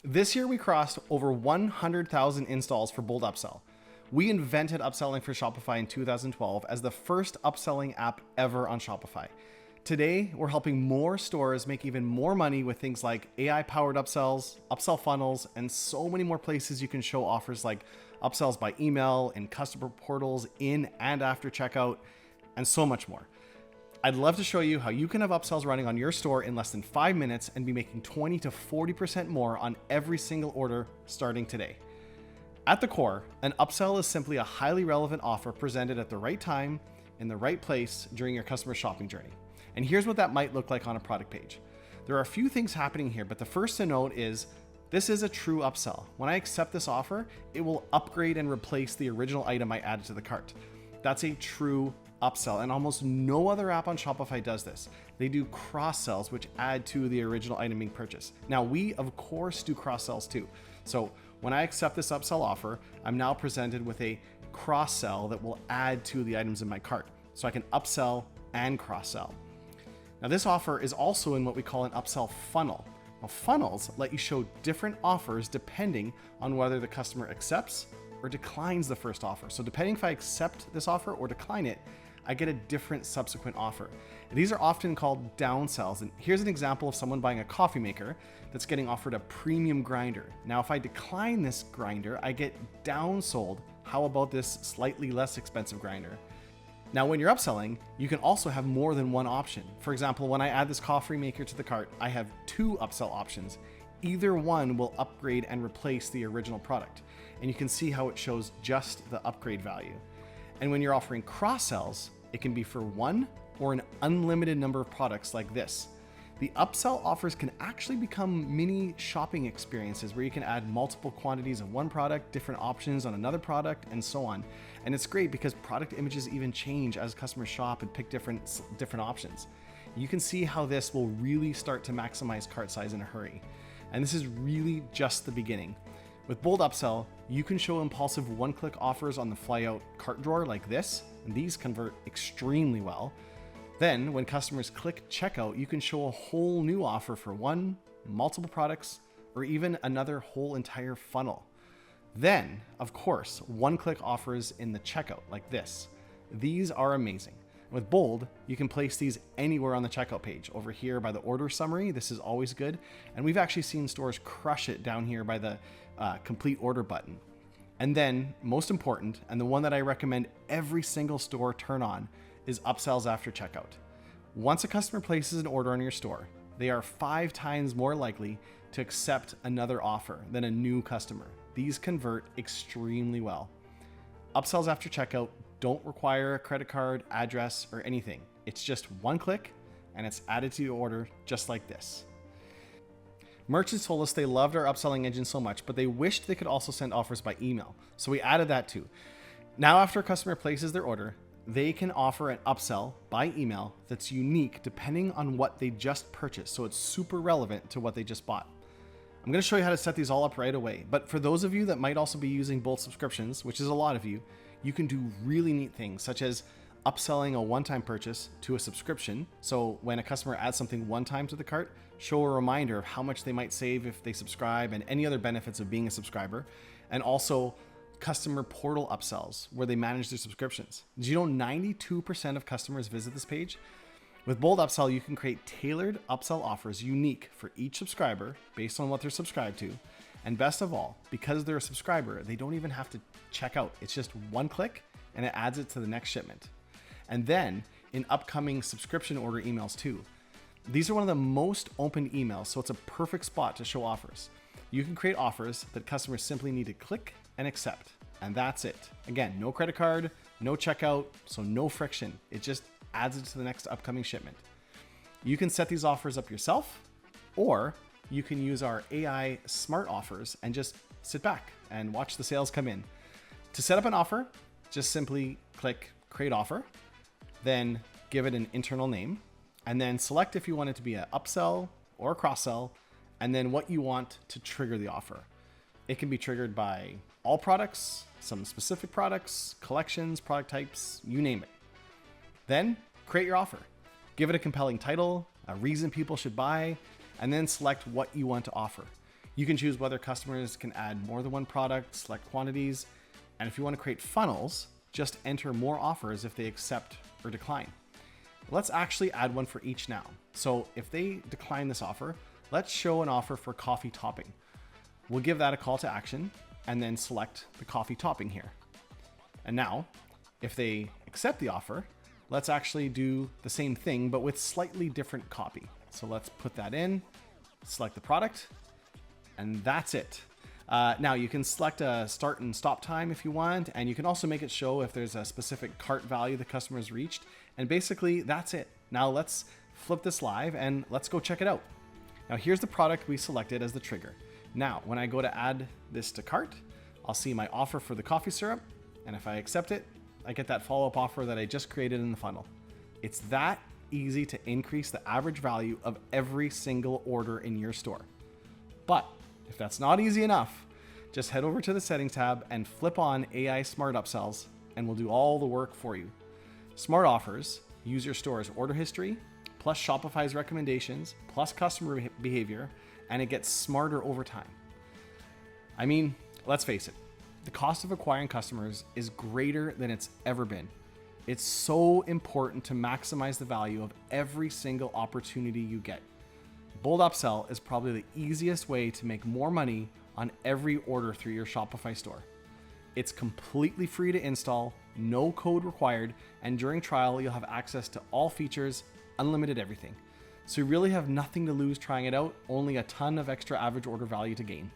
This year we crossed over 100,000 installs for Bold Upsell. We invented upselling for Shopify in 2012 as the first upselling app ever on Shopify. Today, we're helping more stores make even more money with things like AI-powered upsells, upsell funnels, and so many more places you can show offers like upsells by email and customer portals in and after checkout, and so much more. I'd love to show you how you can have upsells running on your store in less than 5 minutes and be making 20 to 40% more on every single order starting today. At the core, an upsell is simply a highly relevant offer presented at the right time, in the right place during your customer shopping journey. And here's what that might look like on a product page. There are a few things happening here, but the first to note is this is a true upsell. When I accept this offer, it will upgrade and replace the original item I added to the cart. That's a true upsell, and almost no other app on Shopify does this. They do cross sells, which add to the original item being purchased. Now, we of course do cross sells too. So when I accept this upsell offer, I'm now presented with a cross sell that will add to the items in my cart. So I can upsell and cross sell. Now, this offer is also in what we call an upsell funnel. Now, funnels let you show different offers depending on whether the customer accepts or declines the first offer. So depending if I accept this offer or decline it, I get a different subsequent offer. And these are often called downsells. And here's an example of someone buying a coffee maker that's getting offered a premium grinder. Now, if I decline this grinder, I get downsold. How about this slightly less expensive grinder? Now, when you're upselling, you can also have more than one option. For example, when I add this coffee maker to the cart, I have 2 upsell options. Either one will upgrade and replace the original product. And you can see how it shows just the upgrade value. And when you're offering cross-sells, it can be for one or an unlimited number of products like this. The upsell offers can actually become mini shopping experiences where you can add multiple quantities of one product, different options on another product, and so on. And it's great because product images even change as customers shop and pick different options. You can see how this will really start to maximize cart size in a hurry. And this is really just the beginning. With Bold Upsell, you can show impulsive one-click offers on the flyout cart drawer like this, and these convert extremely well. Then, when customers click checkout, you can show a whole new offer for one, multiple products, or even another whole entire funnel. Then, of course, one-click offers in the checkout like this. These are amazing. With Bold, you can place these anywhere on the checkout page. Over here by the order summary, this is always good. And we've actually seen stores crush it down here by the complete order button. And then, most important, and the one that I recommend every single store turn on, is upsells after checkout. Once a customer places an order on your store, they are 5 times more likely to accept another offer than a new customer. These convert extremely well. Upsells after checkout don't require a credit card, address, or anything. It's just one click and it's added to your order just like this. Merchants told us they loved our upselling engine so much, but they wished they could also send offers by email. So we added that too. Now, after a customer places their order, they can offer an upsell by email that's unique depending on what they just purchased. So it's super relevant to what they just bought. I'm going to show you how to set these all up right away. But for those of you that might also be using both subscriptions, which is a lot of you, you can do really neat things such as upselling a one-time purchase to a subscription. So when a customer adds something one time to the cart, show a reminder of how much they might save if they subscribe and any other benefits of being a subscriber. And also customer portal upsells where they manage their subscriptions. Did you know 92% of customers visit this page? With Bold Upsell, you can create tailored upsell offers unique for each subscriber based on what they're subscribed to. And best of all, because they're a subscriber, they don't even have to check out. It's just one click and it adds it to the next shipment. And then in upcoming subscription order emails too. These are one of the most opened emails, so it's a perfect spot to show offers. You can create offers that customers simply need to click and accept. And that's it. Again, no credit card, no checkout, so no friction. It just adds it to the next upcoming shipment. You can set these offers up yourself, or you can use our AI smart offers and just sit back and watch the sales come in. To set up an offer, just simply click create offer, then give it an internal name, and then select if you want it to be an upsell or a cross sell, and then what you want to trigger the offer. It can be triggered by all products, some specific products, collections, product types, you name it. Then create your offer. Give it a compelling title, a reason people should buy, and then select what you want to offer. You can choose whether customers can add more than one product, select quantities, and if you want to create funnels, just enter more offers if they accept or decline. Let's actually add one for each now. So if they decline this offer, let's show an offer for coffee topping. We'll give that a call to action and then select the coffee topping here. And now, if they accept the offer, let's actually do the same thing, but with slightly different copy. So let's put that in, select the product, and that's it. Now you can select a start and stop time if you want, and you can also make it show if there's a specific cart value the customer's reached. And basically that's it. Now let's flip this live and let's go check it out. Now here's the product we selected as the trigger. Now, when I go to add this to cart, I'll see my offer for the coffee syrup. And if I accept it, I get that follow-up offer that I just created in the funnel. It's that easy to increase the average value of every single order in your store. But if that's not easy enough, just head over to the settings tab and flip on AI Smart Upsells, and we'll do all the work for you. Smart offers use your store's order history, plus Shopify's recommendations, plus customer behavior, and it gets smarter over time. I mean, let's face it, the cost of acquiring customers is greater than it's ever been. It's so important to maximize the value of every single opportunity you get. Bold Upsell is probably the easiest way to make more money on every order through your Shopify store. It's completely free to install, no code required, and during trial, you'll have access to all features, unlimited everything. So you really have nothing to lose trying it out, only a ton of extra average order value to gain.